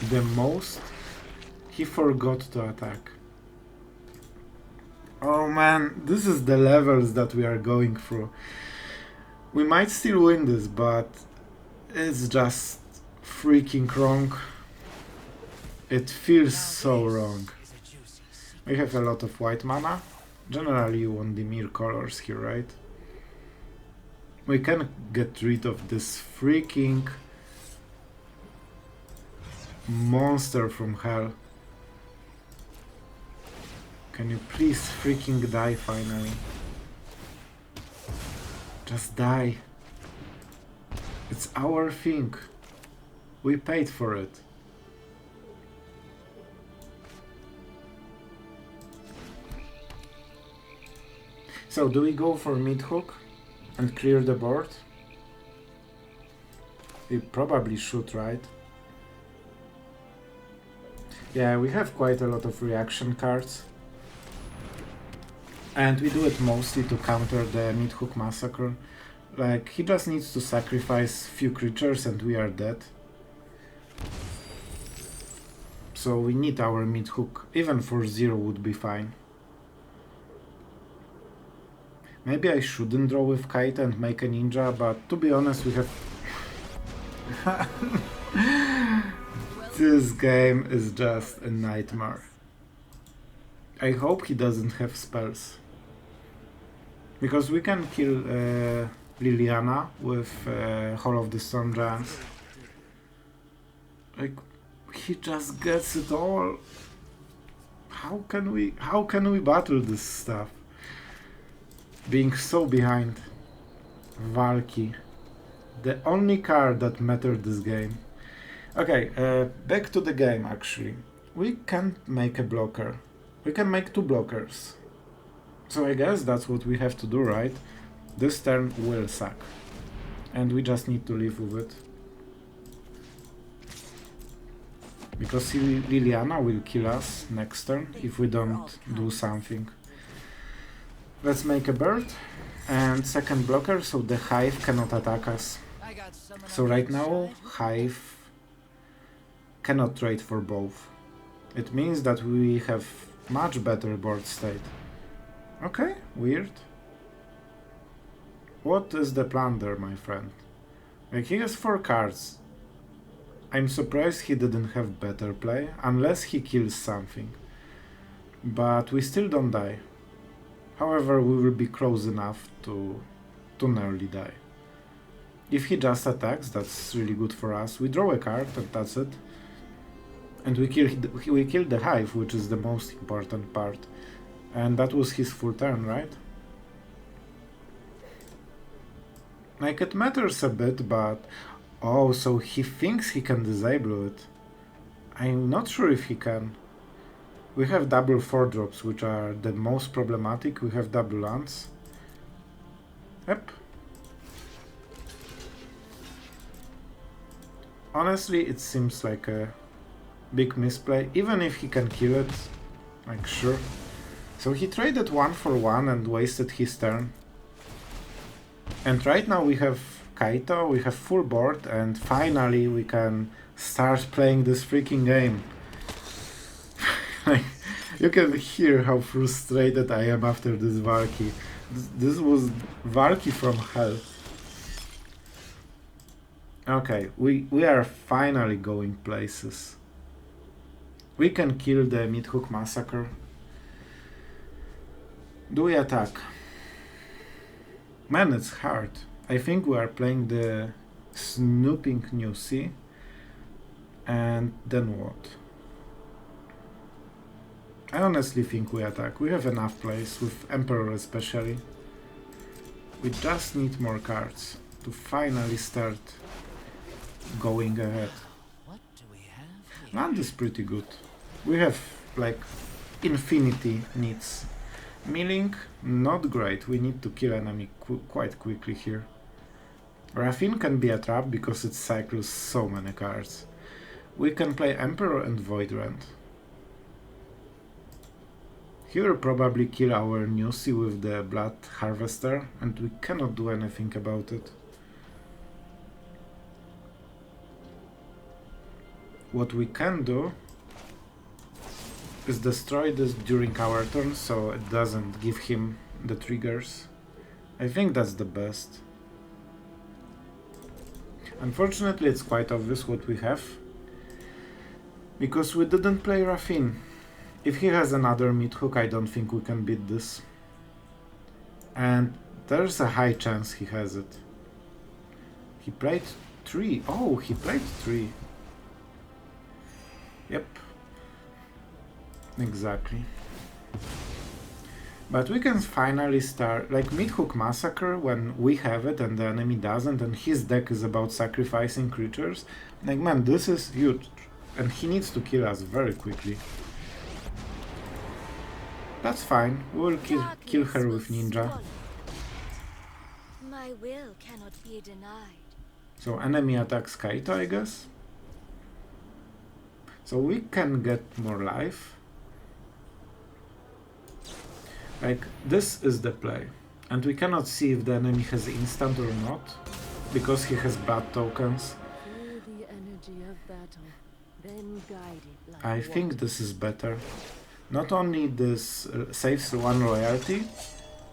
the most, he forgot to attack. Oh man, this is the levels that we are going through. We might still win this, but it's just freaking wrong. It feels so wrong. We have a lot of white mana. Generally you want Dimir colors here, right? We can get rid of this freaking monster from hell. Can you please freaking die finally? Just die. It's our thing. We paid for it. So do we go for Meathook and clear the board? We probably should, right? Yeah, we have quite a lot of reaction cards. And we do it mostly to counter the Meathook Massacre. Like, he just needs to sacrifice few creatures and we are dead. So we need our Meathook. Even for 0 would be fine. Maybe I shouldn't draw with Kaito and make a ninja, but to be honest, we have... This game is just a nightmare. I hope he doesn't have spells. Because we can kill Liliana with Hall of the Storm Giants. Like, he just gets it all. How can we battle this stuff? Being so behind. Valky. The only card that mattered this game. Okay, back to the game actually. We can't make a blocker. We can make 2 blockers. So I guess that's what we have to do, right? This turn will suck. And we just need to live with it. Because Liliana will kill us next turn if we don't do something. Let's make a bird and second blocker so the Hive cannot attack us. So right now Hive cannot trade for both. It means that we have much better board state. Okay, weird. What is the plan there, my friend? Like, he has 4 cards. I'm surprised he didn't have better play, unless he kills something. But we still don't die. However, we will be close enough to nearly die. If he just attacks, that's really good for us. We draw a card and that's it. And we kill the Hive, which is the most important part. And that was his full turn, right? Like, it matters a bit, but... Oh, so he thinks he can disable it. I'm not sure if he can. We have double 4-drops, which are the most problematic. We have double lands. Yep. Honestly, it seems like a big misplay, even if he can kill it. Like, sure. So he traded 1 for 1 and wasted his turn. And right now we have Kaito, we have full board, and finally we can start playing this freaking game. You can hear how frustrated I am after this Valky. This was Valky from hell. Okay, we are finally going places. We can kill the Meathook Massacre. Do we attack? Man, it's hard. I think we are playing the Snooping Newsie. And then what? I honestly think we attack. We have enough plays, with Emperor especially. We just need more cards to finally start going ahead. What do we have here? Land is pretty good. We have like infinity needs. Milling, not great. We need to kill enemy quite quickly here. Raffine can be a trap because it cycles so many cards. We can play Emperor and Void Rend. He will probably kill our Newsie with the Blood Harvester, and we cannot do anything about it. What we can do is destroy this during our turn, so it doesn't give him the triggers. I think that's the best. Unfortunately, it's quite obvious what we have, because we didn't play Raffine. If he has another Meathook, I don't think we can beat this. And there's a high chance he has it. He played 3. Oh, he played 3. Yep. Exactly. But we can finally start, like Meathook Massacre, when we have it and the enemy doesn't, and his deck is about sacrificing creatures. Like, man, this is huge. And he needs to kill us very quickly. That's fine. We'll kill her with Ninja. My will cannot be denied. So enemy attacks Kaito, I guess. So we can get more life. Like, this is the play. And we cannot see if the enemy has instant or not, because he has bad tokens. Feel the energy of battle, then guide it like I think this is better. Not only this saves 1 royalty,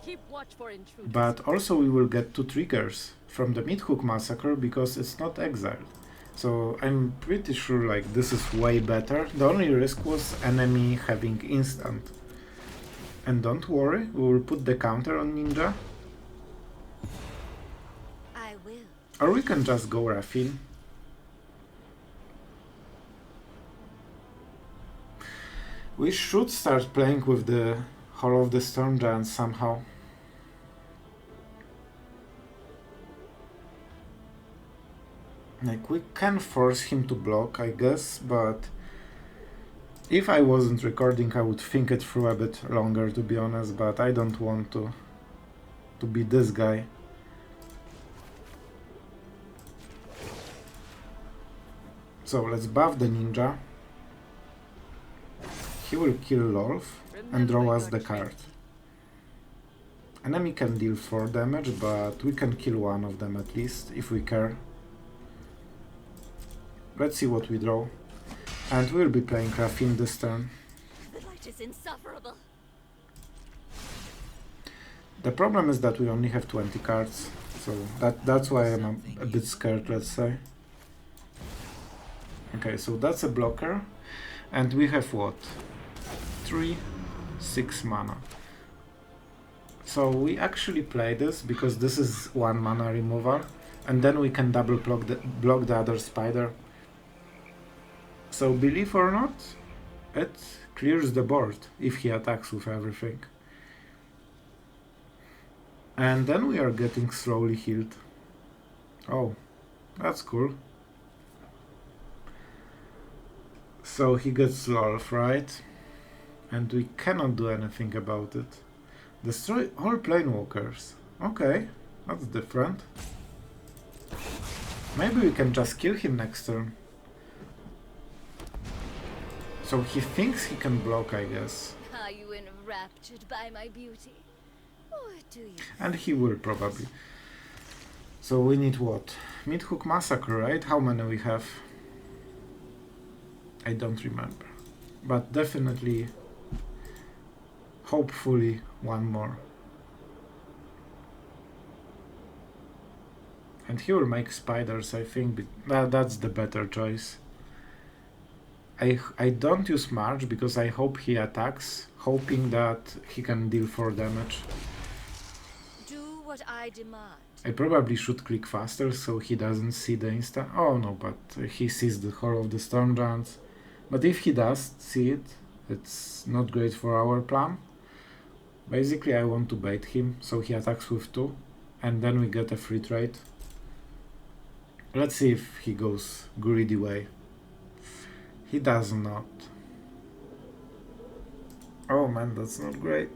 keep watch for intruders. but also we will get 2 triggers from the Meathook Massacre because it's not exiled. So I'm pretty sure like this is way better. The only risk was enemy having instant. And don't worry, we will put the counter on Ninja. I will. Or we can just go Raffine. We should start playing with the Hall of the Storm Giants somehow. Like, we can force him to block, I guess, but if I wasn't recording, I would think it through a bit longer, to be honest, but I don't want to be this guy. So let's buff the Ninja. He will kill Lolf and draw us the card. Enemy can deal 4 damage, but we can kill one of them at least, if we care. Let's see what we draw. And we'll be playing Raffine this turn. The light is insufferable. The problem is that we only have 20 cards, so that's why I'm a bit scared, let's say. Okay, so that's a blocker. And we have what? 3, 6 mana. So we actually play this because this is 1 mana removal, and then we can double block the other spider. So believe or not, it clears the board if he attacks with everything. And then we are getting slowly healed. Oh, that's cool. So he gets Lolf, right? And we cannot do anything about it. Destroy all planewalkers. Okay, that's different. Maybe we can just kill him next turn. So he thinks he can block, I guess. Are you enraptured by my beauty? Or do you? And he will probably. So we need what? Meathook Massacre, right? How many we have? I don't remember. But definitely, hopefully, 1 more. And he will make spiders, I think. That's the better choice. I don't use March because I hope he attacks, hoping that he can deal 4 damage. Do what I demand. I probably should click faster so he doesn't see the instant. Oh no, but he sees the Hall of the Storm Giants. But if he does see it, it's not great for our plan. Basically, I want to bait him so he attacks with 2, and then we get a free trade. Let's see if he goes greedy way. He does not. Oh man, that's not great.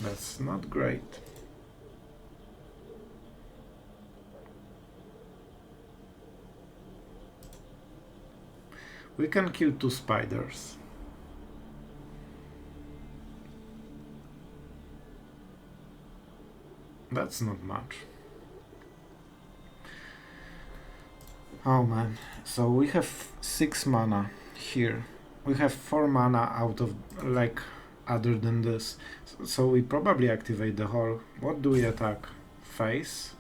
That's not great. We can kill 2 spiders. That's not much. Oh man, so we have 6 mana here. We have 4 mana out of, like, other than this. So we probably activate the whole. What do we attack? Face?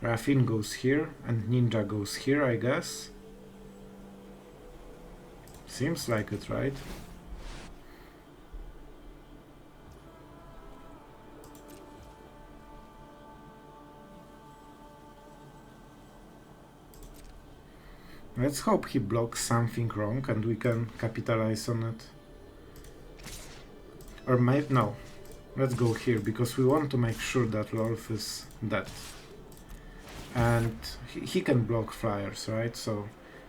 Raffine goes here, and Ninja goes here, I guess. Seems like it, right? Let's hope he blocks something wrong and we can capitalize on it. Or maybe, no. Let's go here, because we want to make sure that Rolf is dead. And he can block flyers, right? So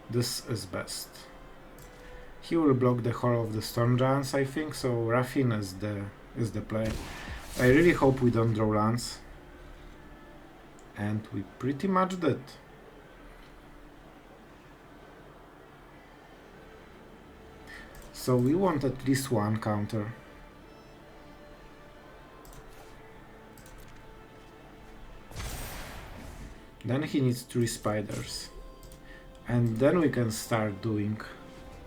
this is best. He will block the whole of the Storm Giants, I think, so Raffine is the play. I really hope we don't draw lands. And we pretty much did. So we want at least one counter. Then he needs 3 spiders. And then we can start doing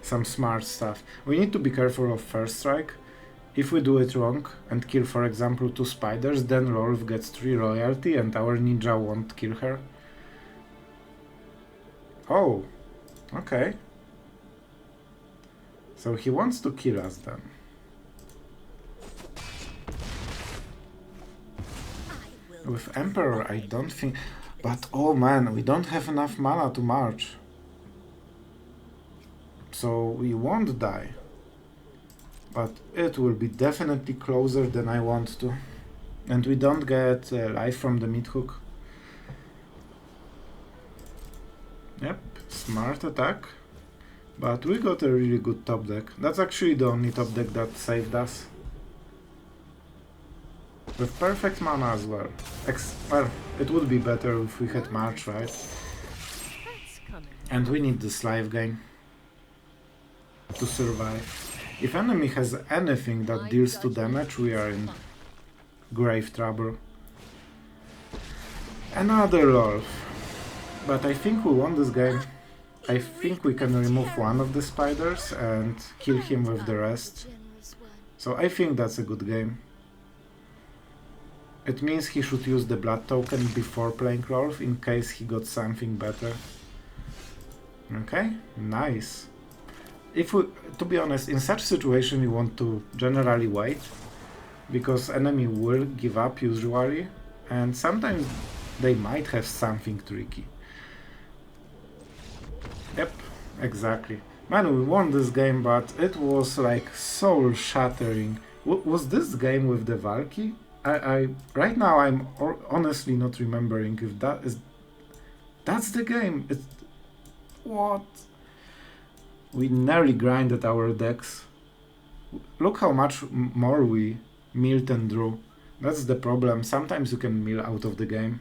some smart stuff. We need to be careful of first strike. If we do it wrong and kill, for example, 2 spiders, then Rolf gets 3 royalty and our ninja won't kill her. Oh, okay. So he wants to kill us then. With Emperor, I don't think... But oh man, we don't have enough mana to march. So we won't die. But it will be definitely closer than I want to. And we don't get life from the Meathook. Yep, smart attack. But we got a really good top deck. That's actually the only top deck that saved us. With perfect mana as well. Well, it would be better if we had March, right? And we need this life gain to survive. If enemy has anything that deals 2 damage, we are in grave trouble. Another Lolf. But I think we won this game. I think we can remove one of the spiders and kill him with the rest. So I think that's a good game. It means he should use the blood token before playing Rolf in case he got something better. Okay, nice. If we, to be honest, in such situation you want to generally wait, because enemy will give up usually, and sometimes they might have something tricky. Yep, exactly. Man, we won this game, but it was like soul shattering. Was this game with the Valky? Right now I'm honestly not remembering if that's the game. What? We nearly grinded our decks. Look how much more we milled and drew. That's the problem. Sometimes you can mill out of the game.